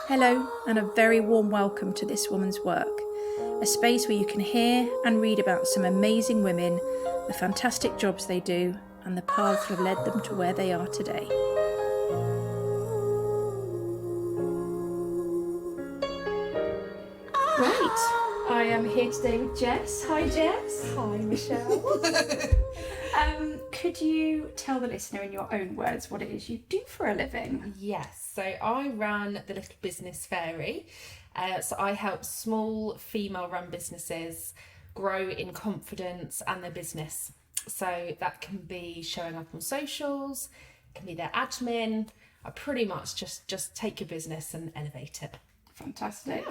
Hello, and a very warm welcome to This Woman's Work, a space where you can hear and read about some amazing women, the fantastic jobs they do, and the paths that have led them to where they are today. Right, I am here today with Jess. Hi, Jess. Hi, Michelle. Could you tell the listener in your own words what it is you do for a living? Yes, so I run the Little Business Fairy. So I help small female-run businesses grow in confidence and their business. So that can be showing up on socials, it can be their admin. I pretty much just take your business and elevate it. Fantastic.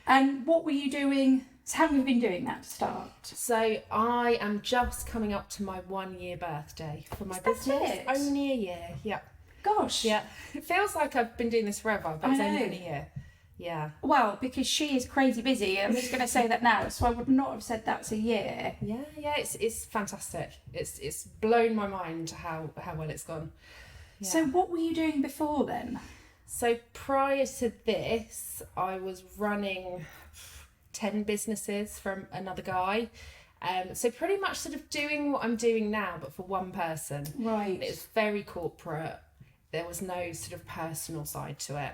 And what were you doing? So how have you been doing that to start? So I am just coming up to my 1 year birthday for my business. It? Only a year, yeah. Gosh. Yeah, it feels like I've been doing this forever, but it's I only know. been a year. Yeah. Well, because she is crazy busy. I'm just going to say that now. So I would not have said that's a year. Yeah, it's fantastic. It's blown my mind how well it's gone. Yeah. So what were you doing before then? So prior to this, I was running 10 businesses from another guy. So pretty much sort of doing what I'm doing now, but for one person. Right. And it was very corporate. There was no sort of personal side to it.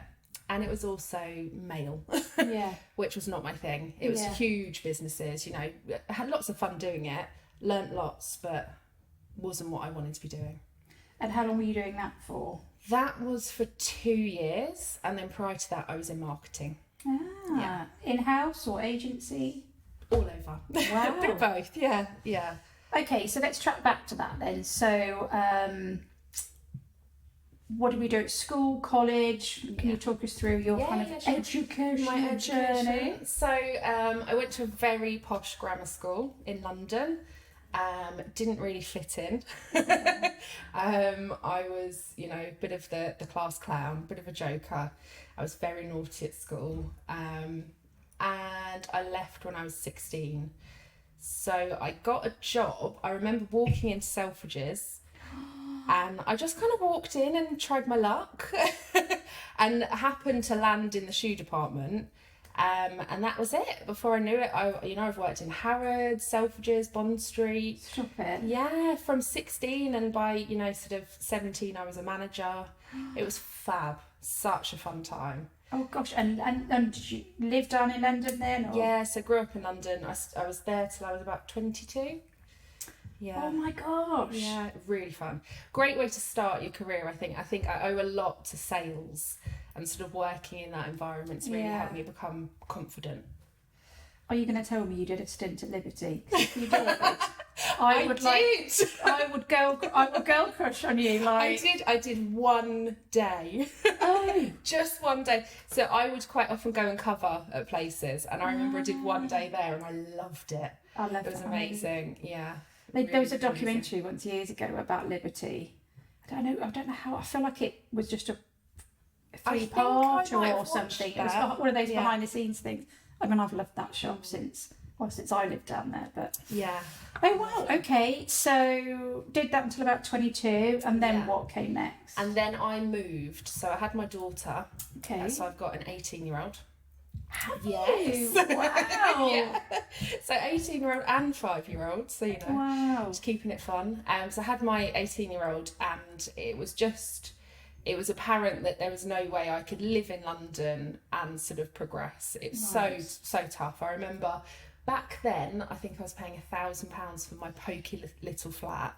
And it was also male, Yeah. which was not my thing. It was Yeah. huge businesses, you know, I had lots of fun doing it, learnt lots, but wasn't what I wanted to be doing. And how long were you doing that for? That was for 2 years. And then prior to that, I was in marketing. Ah, in-house or agency? All over. Wow. A bit of both, yeah. Okay, so let's track back to that then. So what did we do at school, college? Can you talk us through your kind of sure. education My journey? education. So I went to a very posh grammar school in London. Didn't really fit in. I was, you know, a bit of the class clown, a bit of a joker. I was very naughty at school. And I left when I was 16. So I got a job. I remember walking into Selfridges and I just kind of walked in and tried my luck and happened to land in the shoe department. And that was it. Before I knew it, I've worked in Harrods, Selfridges, Bond Street. Stop it. Yeah, from 16, and by, sort of 17, I was a manager. It was fab. Such a fun time. Oh gosh, and did you live down in London then? Or? Yes, I grew up in London. I was there till I was about 22. Yeah. Oh my gosh. Yeah, really fun. Great way to start your career, I think. I think I owe a lot to sales, and sort of working in that environment's really helped me become confident. Are you going to tell me you did a stint at Liberty? You did. I would girl crush on you. Like I did one day. Oh. Just one day. So I would quite often go and cover at places, and I remember I did one day there and I loved it. I loved it. It was amazing. Yeah. There was a documentary once years ago about Liberty. I don't know how. I feel like it was just a 3-part or something. It was one of those behind the scenes things. I mean, I've loved that shop since I lived down there. But yeah. Oh wow. Okay, so did that until about 22, and then what came next? And then I moved. So I had my daughter. Okay. So I've got an 18-year-old. Have Yes. you? Wow. Yeah. So 18-year-old and 5-year-old. So Wow. just keeping it fun. So I had my 18-year-old, and it was apparent that there was no way I could live in London and sort of progress. It was so tough. I remember back then, I think I was paying £1,000 for my pokey little flat,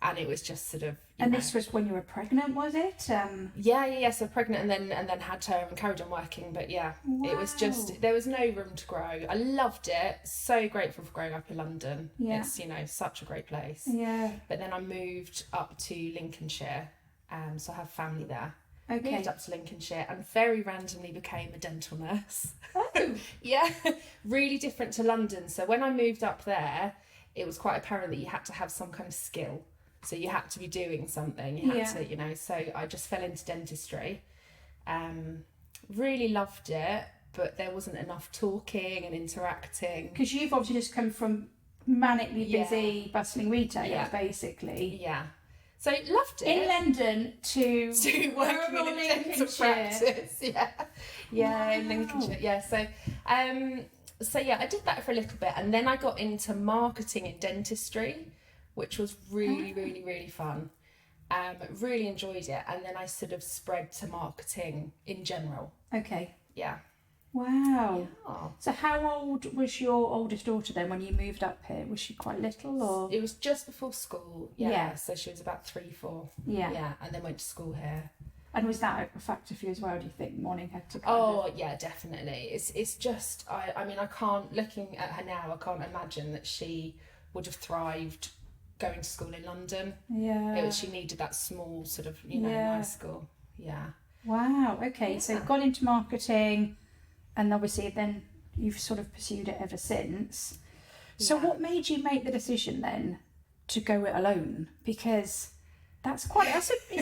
and it was just sort of. This was when you were pregnant, was it? Yeah. So pregnant, and then had her and carried on working. But yeah, It was just, there was no room to grow. I loved it. So grateful for growing up in London. Yeah. It's such a great place. Yeah. But then I moved up to Lincolnshire. So I have family there. Okay. Moved up to Lincolnshire and very randomly became a dental nurse. Oh. Yeah, really different to London. So when I moved up there, it was quite apparent that you had to have some kind of skill. So you had to be doing something. You had to, so I just fell into dentistry. Really loved it, but there wasn't enough talking and interacting. Because you've obviously just come from manically busy, bustling retail, basically. Yeah. So loved it. In London to working in a dental practice. Yeah, in Lincolnshire. Yeah, so yeah, I did that for a little bit, and then I got into marketing in dentistry, which was really fun. Really enjoyed it, and then I sort of spread to marketing in general. Okay. Yeah. Wow. Yeah. So how old was your oldest daughter then when you moved up here? Was she quite little, or? It was just before school. Yeah. So she was about 3, 4. Yeah. Yeah, and then went to school here. And was that a factor for you as well, do you think, wanting her to yeah, definitely. It's just, I mean, I can't, looking at her now, I can't imagine that she would have thrived going to school in London. Yeah. She needed that small sort of, nice school. Yeah. Wow, okay. Yeah. So you've got into marketing, and obviously then you've sort of pursued it ever since. So what made you make the decision then to go it alone? Because it's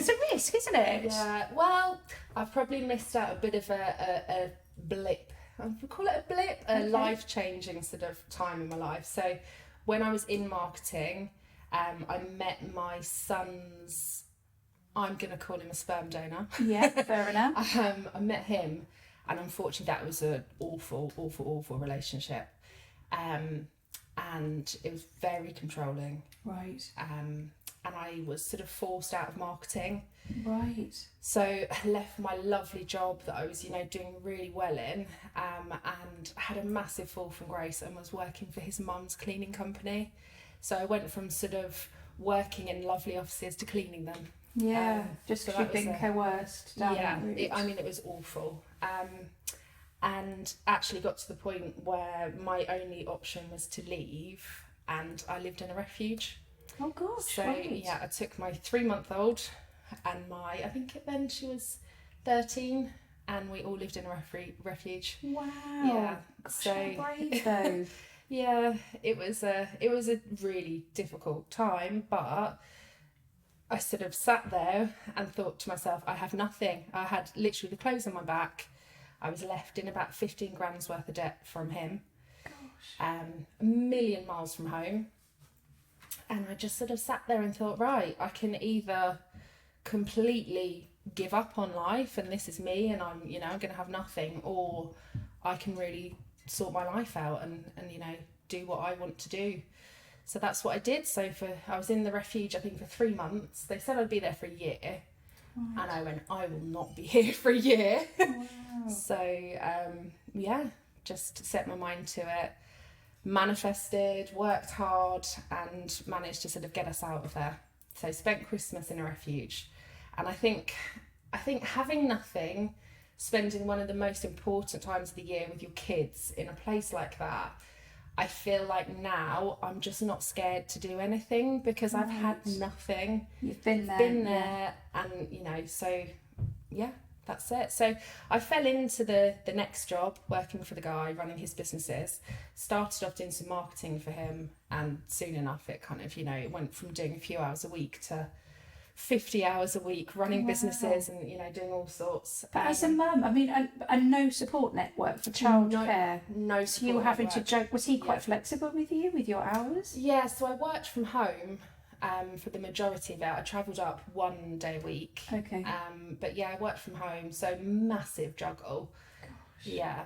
a risk, isn't it? Yeah, well, I've probably missed out a bit of a blip. I would call it a blip, a life-changing sort of time in my life. So when I was in marketing, I met my son's, I'm going to call him a sperm donor. Yeah, fair enough. I met him, and unfortunately that was an awful relationship. And it was very controlling. Right. And I was sort of forced out of marketing. Right. So I left my lovely job that I was, doing really well in, and had a massive fall from grace and was working for his mum's cleaning company. So I went from sort of working in lovely offices to cleaning them. Yeah, just because you've been coerced down that route. It was awful. And actually got to the point where my only option was to leave, and I lived in a refuge. Oh gosh, so yeah, I took my 3-month-old and I think then she was 13, and we all lived in a refuge. Wow. Yeah. Gosh, so brave though. Yeah, it was a really difficult time, but I sort of sat there and thought to myself, I have nothing. I had literally the clothes on my back. I was left in about 15 grand's worth of debt from him. Gosh. A million miles from home. And I just sort of sat there and thought, right, I can either completely give up on life and this is me and I'm going to have nothing, or I can really sort my life out and do what I want to do. So that's what I did. So I was in the refuge, I think, for 3 months. They said I'd be there for a year. Right. And I went, I will not be here for a year. Wow. So, just set my mind to it. Manifested, worked hard, and managed to sort of get us out of there. So spent Christmas in a refuge, and I think having nothing, spending one of the most important times of the year with your kids in a place like that, I feel like now I'm just not scared to do anything because I've had nothing. You've been there. Yeah. And so yeah. That's it. So I fell into the next job, working for the guy, running his businesses. Started off doing some marketing for him, and soon enough it kind of, it went from doing a few hours a week to 50 hours a week, running businesses and, doing all sorts. But as a mum, I mean, and no support network for childcare. No support. So you were having to joke. Was he quite flexible with you, with your hours? Yeah, so I worked from home. For the majority of it, I travelled up 1 day a week. Okay. But yeah, I worked from home, so massive juggle. Gosh. Yeah,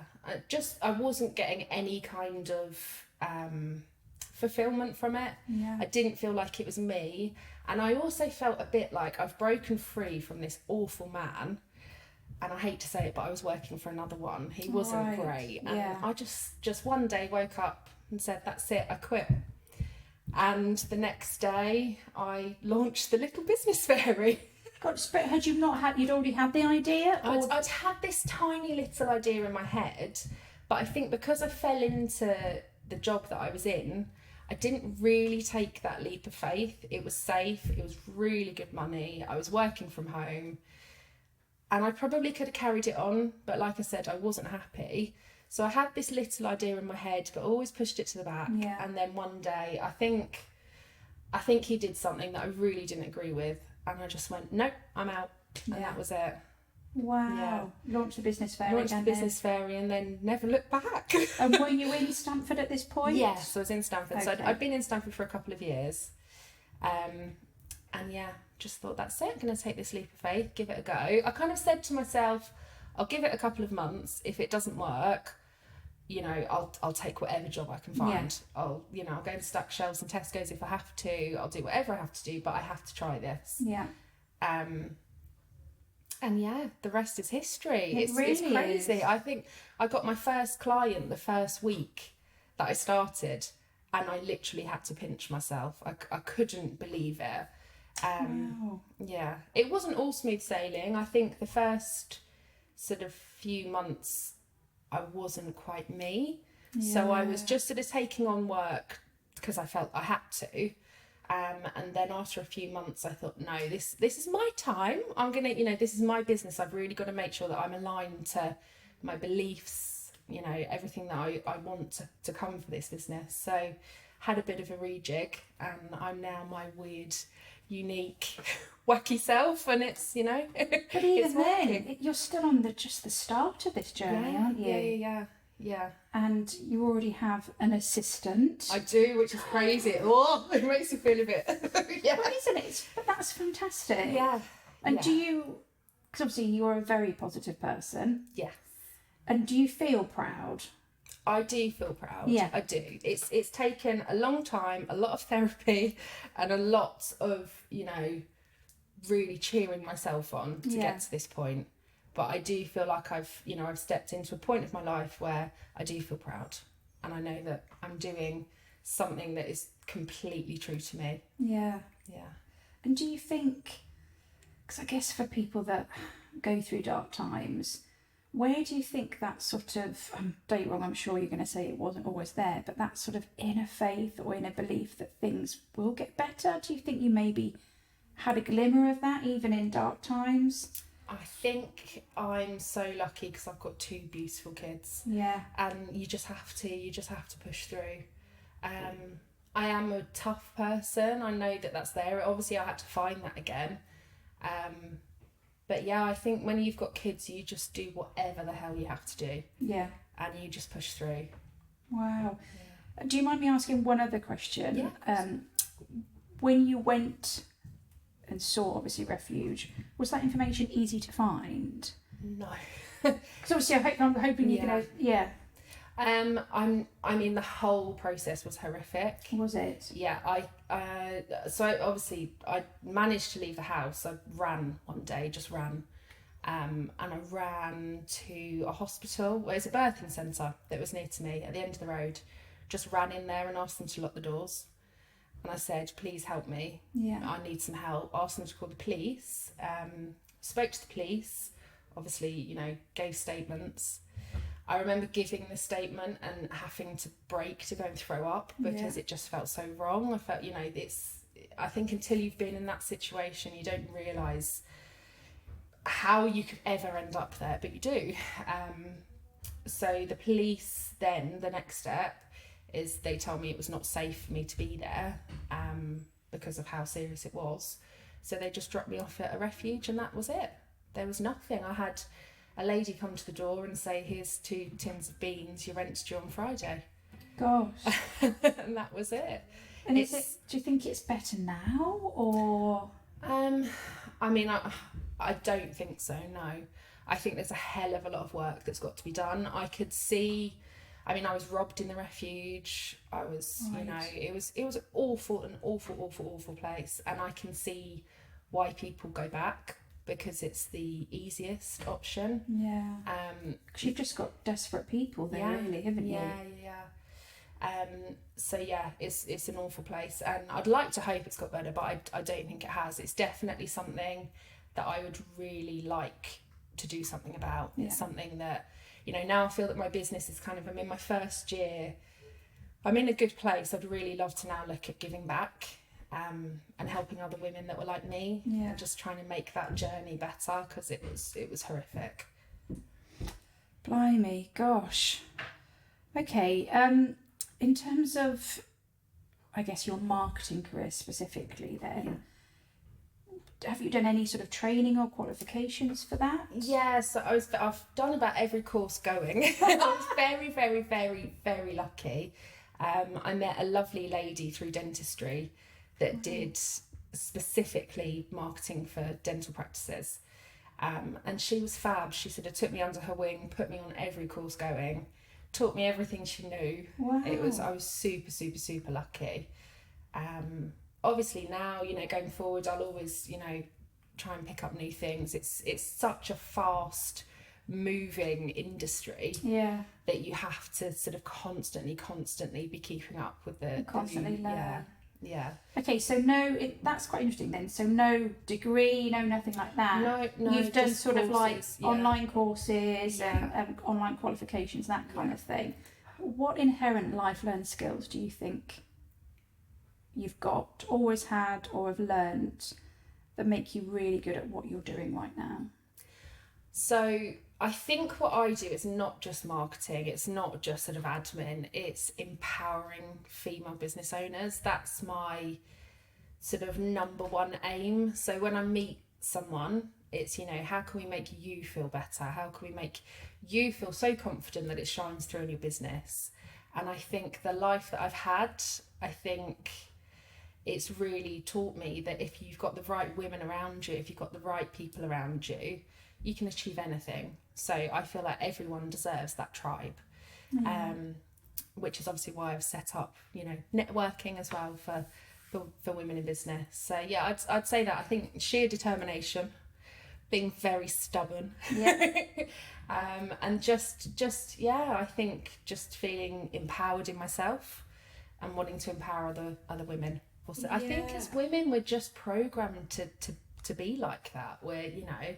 I wasn't getting any kind of fulfillment from it. Yeah. I didn't feel like it was me, and I also felt a bit like I've broken free from this awful man. And I hate to say it, but I was working for another one. He wasn't great, and I just one day woke up and said, "That's it, I quit." And the next day I launched the Little Business Fairy. God, but you'd already had the idea? I'd had this tiny little idea in my head, but I think because I fell into the job that I was in, I didn't really take that leap of faith. It was safe, it was really good money, I was working from home, and I probably could have carried it on, but like I said, I wasn't happy. So I had this little idea in my head, but always pushed it to the back. Yeah. And then one day, I think he did something that I really didn't agree with, and I just went, nope, I'm out, and that was it. Wow. Yeah. Launched the Business Fairy. Launched the Business Fairy, and then never looked back. And were you in Stamford at this point? Yes, I was in Stamford. Okay. So I'd been in Stamford for a couple of years, and yeah, just thought, that's it, I'm going to take this leap of faith, give it a go. I kind of said to myself, I'll give it a couple of months. If it doesn't work, you know, I'll take whatever job I can find. I'll go and stack shelves in Tesco's if I have to. I'll do whatever I have to do, but I have to try this. Yeah. And yeah, the rest is history. It's crazy. Is. I think I got my first client the first week that I started, and I literally had to pinch myself. I couldn't believe it. Wow. Yeah, it wasn't all smooth sailing. I think the first sort of few months I wasn't quite me. Yeah. So I was just sort of taking on work because I felt I had to. And then after a few months, I thought, no, this is my time. I'm going to, this is my business. I've really got to make sure that I'm aligned to my beliefs, everything that I want to come for this business. So had a bit of a rejig, and I'm now my weird, unique, wacky self, and it's, But even then, you're still on just the start of this journey, aren't you? Yeah. And you already have an assistant. I do, which is crazy. Oh, it makes me feel a bit. Yeah. Well, isn't it? But that's fantastic. Yeah. And do you, because obviously you're a very positive person. Yes. And do you feel proud? I do feel proud. Yeah. I do. It's taken a long time, a lot of therapy, and a lot of, really cheering myself on to get to this point. But I do feel like I've stepped into a point of my life where I do feel proud, and I know that I'm doing something that is completely true to me. Yeah. Yeah. And do you think, because I guess for people that go through dark times, where do you think that sort of, don't get me wrong, I'm sure you're going to say it wasn't always there, but that sort of inner faith or inner belief that things will get better, do you think you maybe had a glimmer of that even in dark times? I think I'm so lucky because I've got two beautiful kids. Yeah. And you just have to push through. I am a tough person. I know that that's there. Obviously, I had to find that again. But yeah, I think when you've got kids, you just do whatever the hell you have to do. Yeah. And you just push through. Wow. Yeah. Do you mind me asking one other question? Yeah. When you went and saw obviously Refuge, was that information easy to find? No. Because obviously I'm hoping you're gonna I mean the whole process was horrific. Was it? Yeah, so obviously I managed to leave the house. I ran one day, and I ran to a hospital. Well, it's a birthing centre that was near to me at the end of the road. Just ran in there and asked them to lock the doors. And I said, please help me. Yeah. I need some help. Asked them to call the police. Spoke to the police. Obviously, gave statements. I remember giving the statement and having to break to go and throw up because it just felt so wrong. I felt, I think until you've been in that situation, you don't realise how you could ever end up there, but you do. So the police then, the next step, is they told me it was not safe for me to be there because of how serious it was. So they just dropped me off at a refuge, and that was it. There was nothing. I had a lady come to the door and say, here's 2 tins of beans, your rent's due on Friday. Gosh. And that was it. And do you think it's better now, or? I mean, I don't think so, no. I think there's a hell of a lot of work that's got to be done. I could see, I was robbed in the refuge. I was, it was an awful place. And I can see why people go back, because it's the easiest option. Yeah. Because you've just got desperate people there, really, haven't you? Yeah. So yeah, it's an awful place, and I'd like to hope it's got better, but I don't think it has. It's definitely something that I would really like to do something about. Yeah. It's something that, now I feel that my business is I'm in my first year. I'm in a good place. I'd really love to now look at giving back and helping other women that were like me, and just trying to make that journey better, because it was horrific. Blimey, gosh. Okay, in terms of, I guess, your marketing career specifically then, have you done any sort of training or qualifications for that? Yeah, so I've done about every course going. I was very, very, very, very lucky. I met a lovely lady through dentistry that did specifically marketing for dental practices. And she was fab. She sort of took me under her wing, put me on every course going, taught me everything she knew. Wow. I was super, super, super lucky. Obviously now, you know, going forward, I'll always, you know, try and pick up new things. It's such a fast moving industry that you have to sort of constantly be keeping up with the constantly new, learn. Yeah. Okay, so that's quite interesting then. So no degree, no nothing like that. No. You've done sort courses, of like online courses and online qualifications, that kind of thing. What inherent life learned skills do you think you've got, always had, or have learned that make you really good at what you're doing right now? So I think what I do is not just marketing, it's not just sort of admin, it's empowering female business owners. That's my sort of number one aim. So when I meet someone, it's, you know, how can we make you feel better? How can we make you feel so confident that it shines through in your business? And I think the life that I've had, I think it's really taught me that if you've got the right women around you, if you've got the right people around you, you can achieve anything. So I feel like everyone deserves that tribe, which is obviously why I've set up, you know, networking as well for women in business. So yeah, I'd say that. I think sheer determination, being very stubborn, and just I think just feeling empowered in myself and wanting to empower other women. Also, I think as women we're just programmed to be like that, where, you know,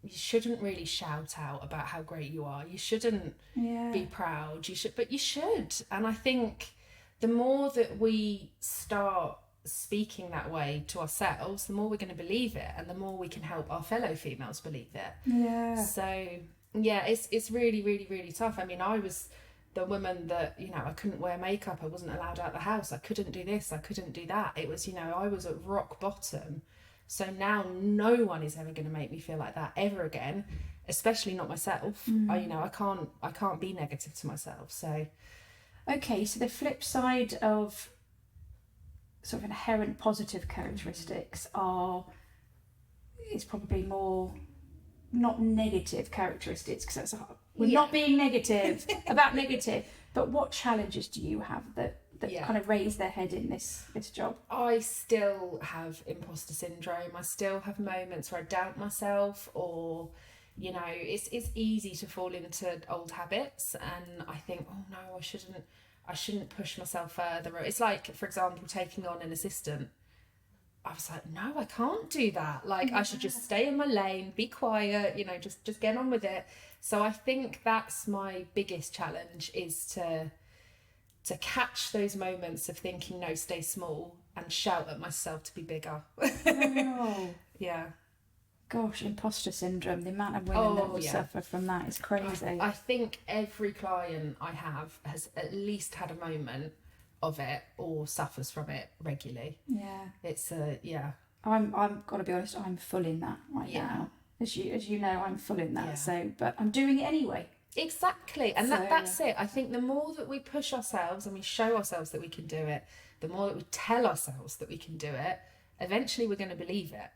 you shouldn't really shout out about how great you are. You shouldn't be proud. But you should. And I think the more that we start speaking that way to ourselves, the more we're going to believe it, and the more we can help our fellow females believe it. Yeah. So yeah, it's really, really, really tough. I mean, I was the woman that, you know, I couldn't wear makeup. I wasn't allowed out the house. I couldn't do this. I couldn't do that. It was, you know, I was at rock bottom. So now no one is ever going to make me feel like that ever again, especially not myself. I can't be negative to myself. So, okay, so the flip side of sort of inherent positive characteristics is probably more not negative characteristics, because we're not being negative about negative. But what challenges do you have that kind of raise their head in this job? I still have imposter syndrome. I still have moments where I doubt myself, or, you know, it's easy to fall into old habits, and I think, oh no, I shouldn't push myself further. It's like, for example, taking on an assistant. I was like, no, I can't do that. Like, I should just stay in my lane, be quiet, you know, just get on with it. So I think that's my biggest challenge, is to catch those moments of thinking, no, stay small, and shout at myself to be bigger. Oh. Yeah. Gosh, imposter syndrome, the amount of women that will suffer from that is crazy. I think every client I have has at least had a moment of it or suffers from it regularly. Yeah. It's I'm got to be honest, I'm full in that now. As you know, I'm full in that. So, but I'm doing it anyway. Exactly. And that's it. I think the more that we push ourselves and we show ourselves that we can do it, the more that we tell ourselves that we can do it, eventually we're going to believe it.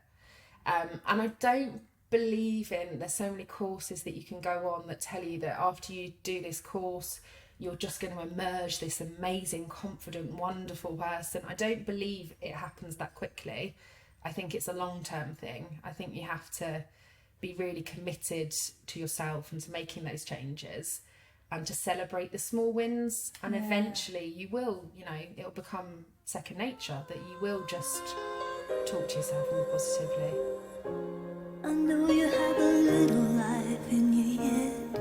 And I don't believe there's so many courses that you can go on that tell you that after you do this course, you're just going to emerge this amazing, confident, wonderful person. I don't believe it happens that quickly. I think it's a long-term thing. I think you have to be really committed to yourself and to making those changes, and to celebrate the small wins, and eventually you will, you know, it'll become second nature, that you will just talk to yourself more positively. I know you have a little life in you yet.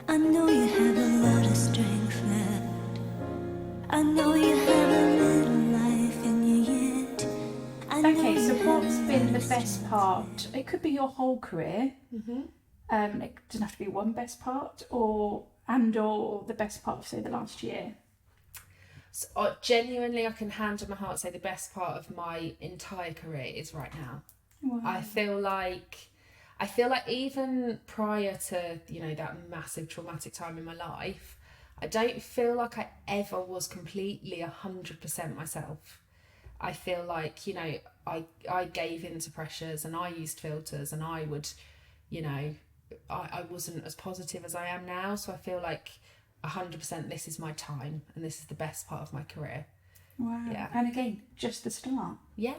I know you have a lot of strength left. I know you have a little life in you yet. Okay, so what's been the best part? It could be your whole career. It doesn't have to be one best part, or the best part of, say, the last year. So, genuinely, I can hand on my heart say the best part of my entire career is right now. Wow. I feel like even prior to, you know, that massive traumatic time in my life, I don't feel like I ever was completely 100% myself. I feel like, you know, I gave into pressures and I used filters, and I would, you know, I wasn't as positive as I am now. So I feel like 100% this is my time and this is the best part of my career. Wow. Yeah. And again, just the start. Yeah.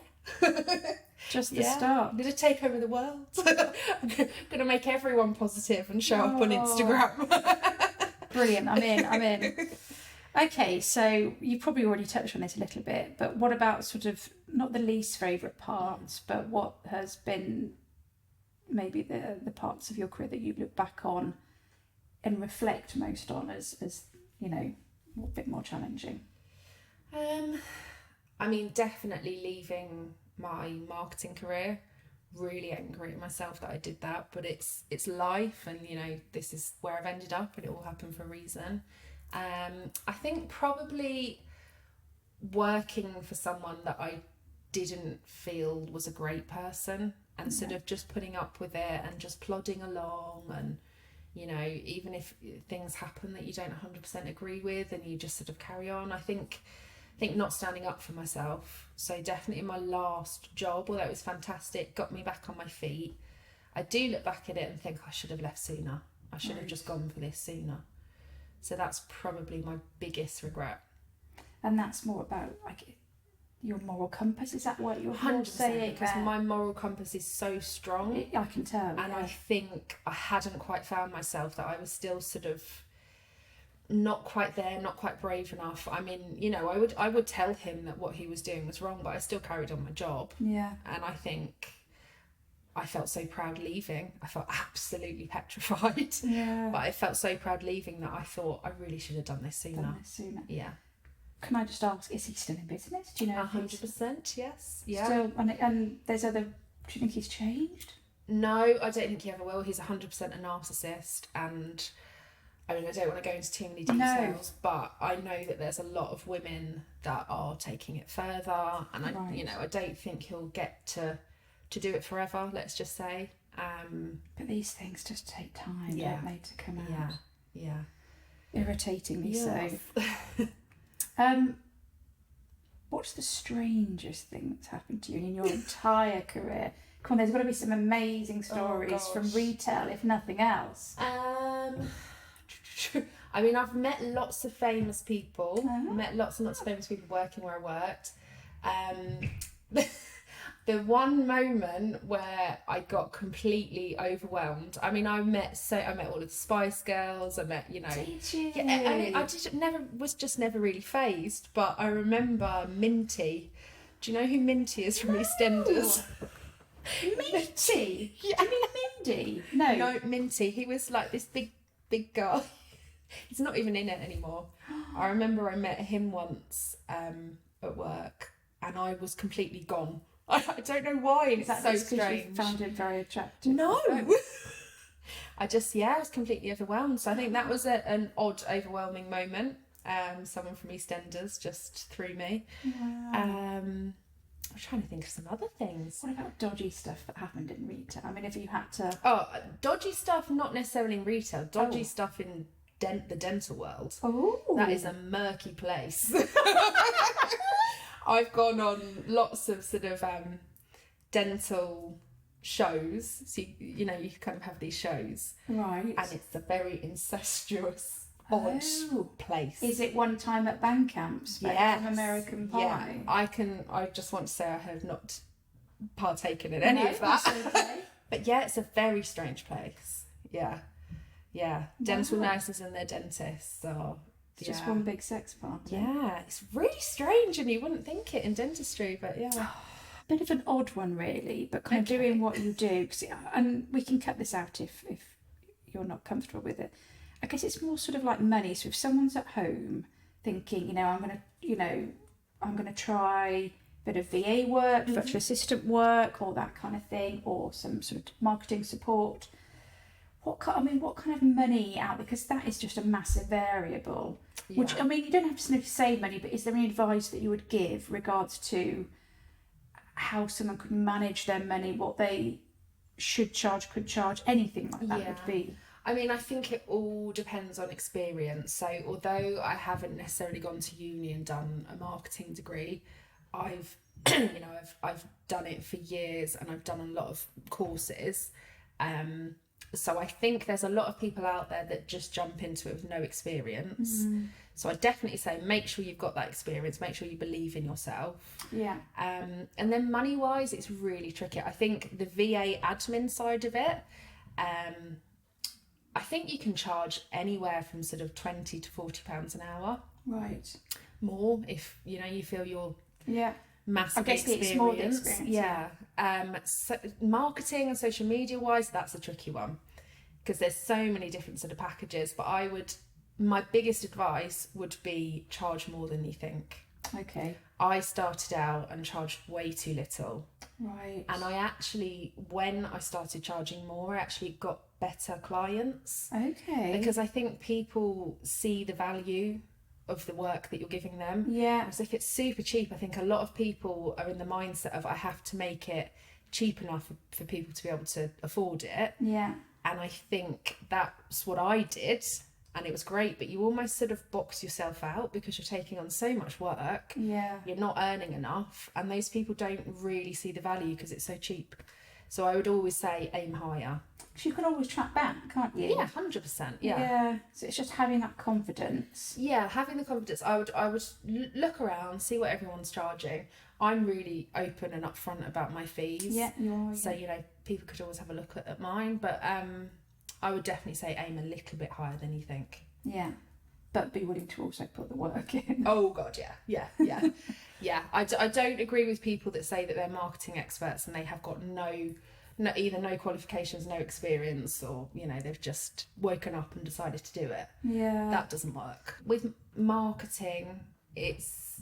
Just the start. I'm going to take over the world. I'm going to make everyone positive and show up on Instagram. Brilliant. I'm in. Okay, so you probably already touched on it a little bit, but what about sort of not the least favourite parts, but what has been maybe the parts of your career that you look back on and reflect most on as you know, a bit more challenging? I mean, definitely leaving my marketing career. Really angry at myself that I did that, but it's life, and you know, this is where I've ended up, and it all happened for a reason. I think probably working for someone that I didn't feel was a great person, and sort of just putting up with it and just plodding along, and you know, even if things happen that you don't 100% agree with, and you just sort of carry on. I think not standing up for myself. So definitely my last job, although it was fantastic, got me back on my feet. I do look back at it and think I should have left sooner. I should have just gone for this sooner. So that's probably my biggest regret. And that's more about like your moral compass. Is that what you're 100%, saying? because my moral compass is so strong. I can tell. And I think I hadn't quite found myself, that I was still sort of not quite there, not quite brave enough. I mean, you know, I would tell him that what he was doing was wrong, but I still carried on my job. Yeah. And I think I felt so proud leaving. I felt absolutely petrified. Yeah. But I felt so proud leaving that I thought I really should have done this sooner. Yeah. Can I just ask, is he still in business? Do you know? 100%, yes. Yeah. Still, and there's other. Do you think he's changed? No, I don't think he ever will. He's 100% a narcissist, and I mean, I don't want to go into too many details, but I know that there's a lot of women that are taking it further, and I don't think he'll get to do it forever. Let's just say. But these things just take time, don't they, to come out? Yeah. Irritatingly so. What's the strangest thing that's happened to you in your entire career? Come on, there's got to be some amazing stories from retail, if nothing else. I mean, I've met lots of famous people. Met lots and lots of famous people working where I worked. The one moment where I got completely overwhelmed. I mean, I met all of the Spice Girls. I met, you know. Did you? Yeah, and I was just never really phased. But I remember Minty. Do you know who Minty is from EastEnders? Minty? Yeah. Do you mean Mindy? No, Minty. He was like this big guy. He's not even in it anymore. I remember I met him once at work, and I was completely gone. I don't know why. It's so strange. You found it very attractive. No. I was completely overwhelmed. So I think that was an odd, overwhelming moment. Someone from EastEnders just threw me. Wow. I'm trying to think of some other things. What about dodgy stuff that happened in retail? I mean, if you had to... Oh, dodgy stuff, not necessarily in retail. Dodgy stuff in the dental world. Oh. That is a murky place. I've gone on lots of sort of dental shows. So, you kind of have these shows. Right. And it's a very incestuous, odd place. Is it one time at band camps from American Pie? Yeah, I just want to say I have not partaken in any of that. Okay. But yeah, it's a very strange place. Yeah. Dental nurses and their dentists are... It's just one big sex party. Yeah, it's really strange, and you wouldn't think it in dentistry, but yeah. Bit of an odd one, really, but kind of doing what you do. And we can cut this out if you're not comfortable with it. I guess it's more sort of like money. So if someone's at home thinking, I'm gonna try a bit of VA work, virtual assistant work, or that kind of thing, or some sort of marketing support. What kind of money out, because that is just a massive variable. Yeah. Which, I mean, you don't have to say money, but is there any advice that you would give regards to how someone could manage their money, what they should charge, could charge, anything like that would be? I mean, I think it all depends on experience. So although I haven't necessarily gone to uni and done a marketing degree, I've you know, I've done it for years and I've done a lot of courses. So I think there's a lot of people out there that just jump into it with no experience. So I definitely say make sure you've got that experience, make sure you believe in yourself. Yeah. And then money wise, it's really tricky. I think the VA admin side of it, I think you can charge anywhere from sort of £20 to £40 an hour. Right. More if you know you feel you're massively I guess it's more the experience. Yeah. So marketing and social media wise, that's a tricky one because there's so many different sort of packages. But my biggest advice would be charge more than you think. Okay. I started out and charged way too little. Right. And I actually, when I started charging more, I actually got better clients. Okay. Because I think people see the value of the work that you're giving them. Yeah. Whereas if it's super cheap, I think a lot of people are in the mindset of I have to make it cheap enough for people to be able to afford it. Yeah. And I think that's what I did. And it was great, but you almost sort of box yourself out because you're taking on so much work. Yeah. You're not earning enough. And those people don't really see the value because it's so cheap. So I would always say aim higher. Because you can always track back, can't you? Yeah, 100%. Yeah. Yeah. So it's just having that confidence. Yeah, having the confidence. I would look around, see what everyone's charging. I'm really open and upfront about my fees. Yeah, you are. So, you know, people could always have a look at mine. But I would definitely say aim a little bit higher than you think. Yeah. But be willing to also put the work in. Oh, God, yeah. Yeah. I don't agree with people that say that they're marketing experts and they have got either no qualifications, no experience, or, you know, they've just woken up and decided to do it. Yeah. That doesn't work. With marketing, it's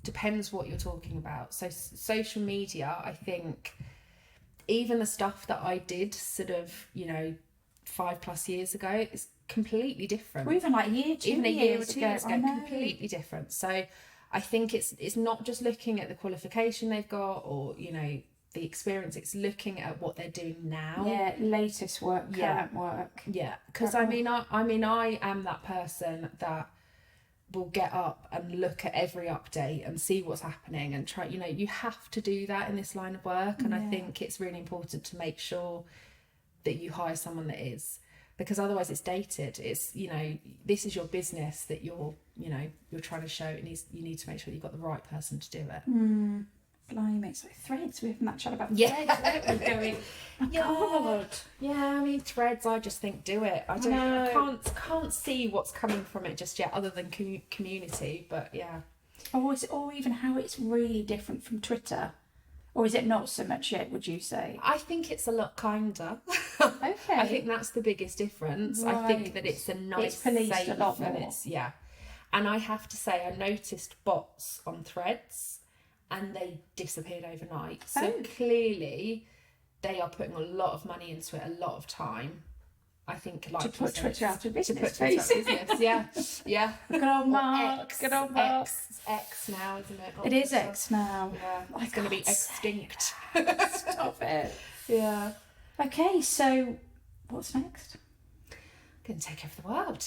depends what you're talking about. So social media, I think even the stuff that I did sort of, you know, 5+ years ago is completely different. Or even like a year or 2 years ago, completely different. So I think it's not just looking at the qualification they've got or, you know, the experience, it's looking at what they're doing now. Yeah, latest work, current work. Yeah, because I mean I am that person that will get up and look at every update and see what's happening and try, you know, you have to do that in this line of work. And I think it's really important to make sure that you hire someone that is, because otherwise it's dated. It's, you know, this is your business that you're trying to show, and you need to make sure you've got the right person to do it. Blimey, it's like Threads. We haven't that chat about Yeah. Threads. We're going, God. Yeah, I mean, Threads, I just think do it. I can't see what's coming from it just yet other than community, but yeah. Or even how it's really different from Twitter. Or is it not so much yet, would you say? I think it's a lot kinder. Okay. I think that's the biggest difference. I think Right. that it's a nice, It's policed safe, a lot and more. yeah. And I have to say, I noticed bots on Threads, and they disappeared overnight. So Oh. clearly, they are putting a lot of money into it, a lot of time. I think, like To put Twitter out of business, To put Twitter out of business, yeah. Good old Or Mark. X, Good old Mark. X now, isn't it? It is X now. Yeah, I it's going to be can't say extinct. Stop it. Yeah. Okay, so what's next? Going to take over the world.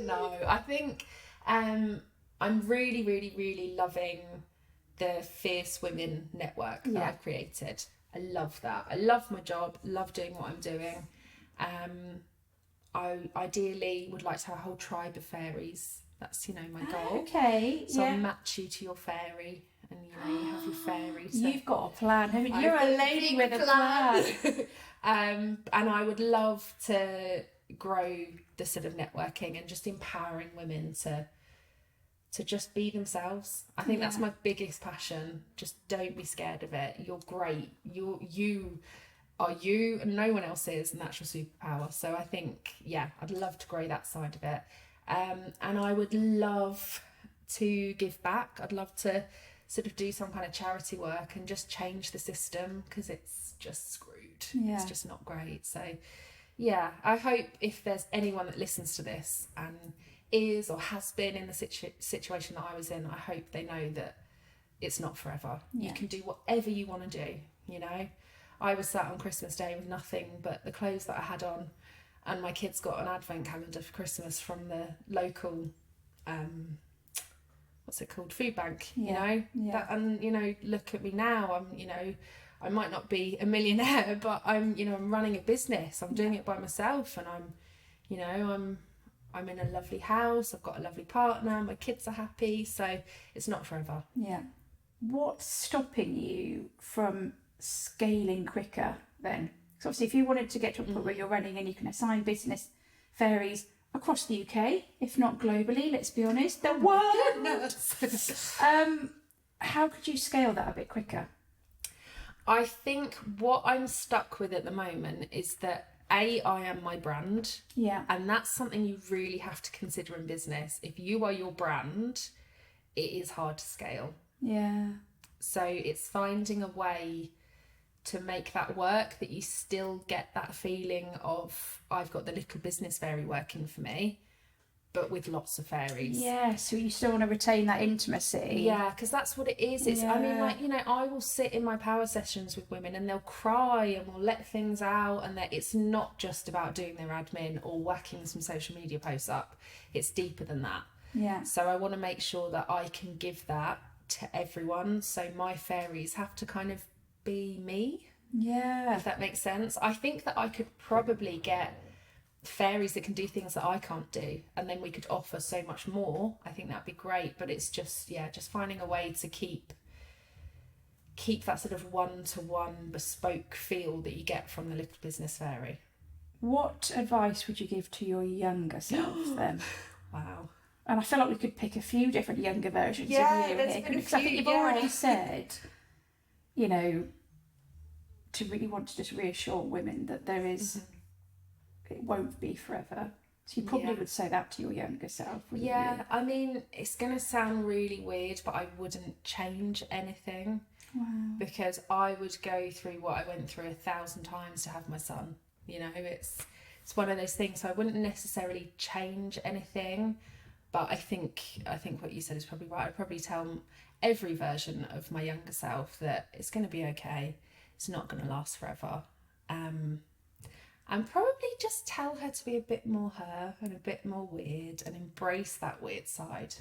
No, I think I'm really, really, really loving the Fierce Women network that I've created. I love that. I love my job, love doing what I'm doing. I ideally would like to have a whole tribe of fairies. That's, you know, my goal. Okay, So I'll match you to your fairy, and you know, you have your fairy. So You've got a plan, haven't you? I've You're got a lady with a plan. And I would love to grow the sort of networking and just empowering women to just be themselves. I think that's my biggest passion. Just don't be scared of it. You're great. You are you, and no one else is, and that's your superpower. So I think, I'd love to grow that side of it. And I would love to give back. I'd love to sort of do some kind of charity work and just change the system, because it's just screwed. It's just not great. So I hope if there's anyone that listens to this and is or has been in the situation that I was in, I hope they know that it's not forever. You can do whatever you want to do, you know. I was sat on Christmas Day with nothing but the clothes that I had on, and my kids got an advent calendar for Christmas from the local what's it called, food bank, Yeah, you know, yeah. that, and you know, look at me now, I'm, you know, I might not be a millionaire, but I'm, you know, I'm running a business, I'm doing it by myself, and I'm, you know, I'm in a lovely house, I've got a lovely partner, my kids are happy, so it's not forever. Yeah. What's stopping you from scaling quicker then? So obviously if you wanted to get to a point where you're running and you can assign business fairies across the UK, if not globally, let's be honest, the world. How could you scale that a bit quicker? I think what I'm stuck with at the moment is that I am my brand. Yeah. And that's something you really have to consider in business. If you are your brand, it is hard to scale. Yeah. So it's finding a way to make that work, that you still get that feeling of, I've got the little business fairy working for me, but with lots of fairies. Yeah, so you still want to retain that intimacy. Yeah, because that's what it is. It's, I mean, like, you know, I will sit in my power sessions with women and they'll cry and we'll let things out, and that it's not just about doing their admin or whacking some social media posts up. It's deeper than that. Yeah. So I want to make sure that I can give that to everyone. So my fairies have to kind of be me. Yeah. If that makes sense. I think that I could probably get fairies that can do things that I can't do, and then we could offer so much more. I think that'd be great, but it's just, yeah, just finding a way to keep that sort of one-to-one bespoke feel that you get from the little business fairy. What advice would you give to your younger self then? Wow. And I feel like we could pick a few different younger versions of you there's here, been a because I think few, you've already said, you know, to really want to just reassure women that there is, it won't be forever. So you probably would say that to your younger self, wouldn't you? I mean, it's going to sound really weird, but I wouldn't change anything. Wow. Because I would go through what I went through 1,000 times to have my son. You know, it's one of those things. So I wouldn't necessarily change anything, but I think what you said is probably right. I'd probably tell every version of my younger self that it's going to be okay. It's not going to last forever. And probably just tell her to be a bit more her and a bit more weird, and embrace that weird side.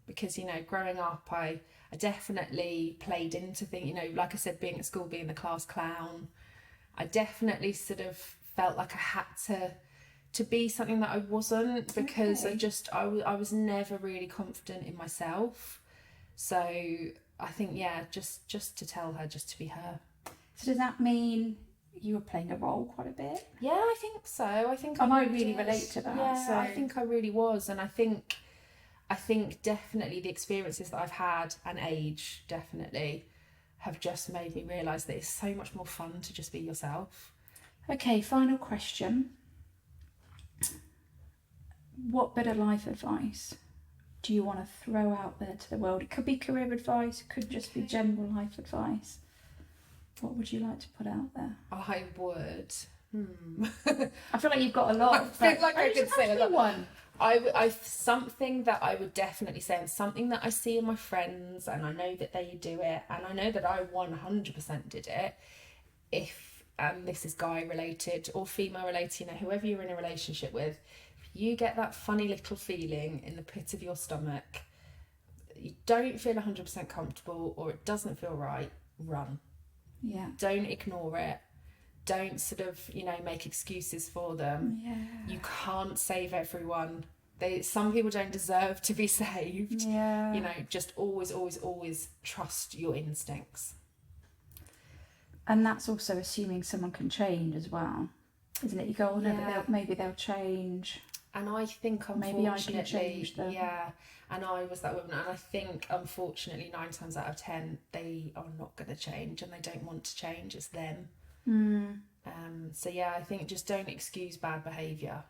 Because, you know, growing up, I definitely played into things, you know, like I said, being at school, being the class clown, I definitely sort of felt like I had to be something that I wasn't, because I was never really confident in myself. So I think, just to tell her just to be her. So does that mean you were playing a role quite a bit? Yeah, I think so. I really relate to that. Yeah, so. I think I really was. And I think definitely the experiences that I've had and age definitely have just made me realise that it's so much more fun to just be yourself. Okay, final question. What bit of life advice do you want to throw out there to the world? It could be career advice, it could just be general life advice. What would you like to put out there? I would. I feel like you've got a lot. I feel like I could say a lot. One. I something that I would definitely say, and something that I see in my friends, and I know that they do it, and I know that I 100% did it. And this is guy related or female related, you know, whoever you're in a relationship with, if you get that funny little feeling in the pit of your stomach, you don't feel 100% comfortable, or it doesn't feel right, run. Yeah. Don't ignore it. Don't sort of, you know, make excuses for them. Yeah. You can't save everyone. Some people don't deserve to be saved. Yeah. You know, just always, always, always trust your instincts. And that's also assuming someone can change as well, isn't it? You go, oh no, but maybe they'll change. And I think, unfortunately, maybe I can change them. Yeah, and I was that woman, and I think, unfortunately, 9 times out of 10, they are not going to change, and they don't want to change. It's them. So yeah, I think just don't excuse bad behaviour,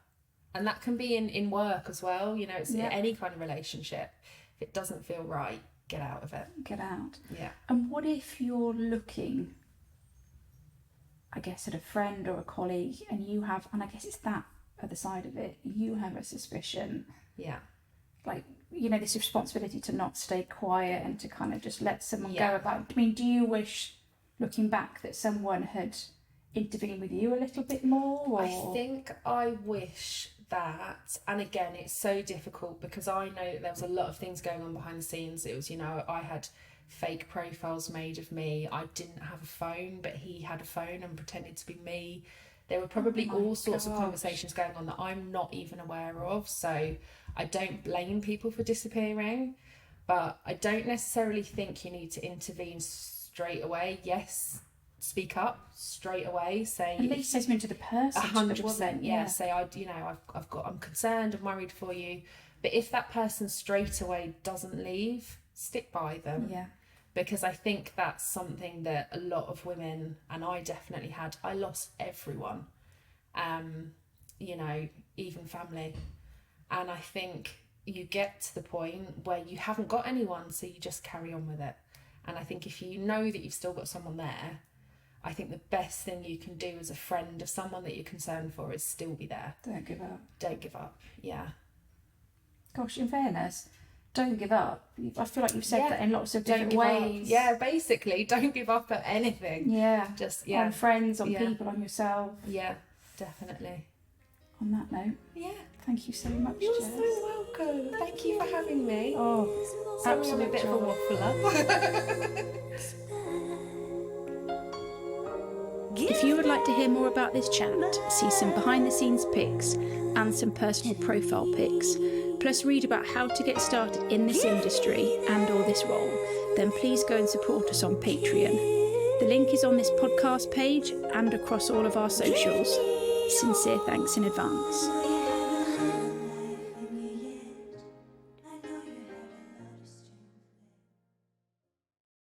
and that can be in work as well. You know, it's in any kind of relationship. If it doesn't feel right, get out of it. Get out. Yeah. And what if you're looking, I guess, at a friend or a colleague, and you have, and I guess it's that other side of it, you have a suspicion. Yeah. Like, you know, this responsibility to not stay quiet and to kind of just let someone go about. I mean, do you wish, looking back, that someone had intervened with you a little bit more? Or? I think I wish that, and again, it's so difficult because I know that there was a lot of things going on behind the scenes. It was, you know, I had fake profiles made of me. I didn't have a phone, but he had a phone and pretended to be me. There were probably all sorts of conversations going on that I'm not even aware of. So I don't blame people for disappearing, but I don't necessarily think you need to intervene straight away. Yes, speak up straight away. Say, at least say something to the person. 100%. Yeah. Say, I'm concerned and worried for you. But if that person straight away doesn't leave, stick by them. Yeah. Because I think that's something that a lot of women, and I definitely had, I lost everyone, you know, even family. And I think you get to the point where you haven't got anyone, so you just carry on with it. And I think if you know that you've still got someone there, I think the best thing you can do as a friend of someone that you're concerned for is still be there. Don't give up. Don't give up, yeah. Gosh, in fairness, don't give up. I feel like you've said that in lots of different ways. Yeah, basically, don't give up at anything. Yeah. Just, on friends, on people, on yourself. Yeah, definitely. On that note, thank you so much, You're Jess. so welcome. Thank you for having me. Oh, Sorry, I'm a bit of a waffler. If you would like to hear more about this chat, see some behind the scenes pics and some personal profile pics, plus read about how to get started in this industry and or this role, then please go and support us on Patreon. The link is on this podcast page and across all of our socials. Sincere thanks in advance.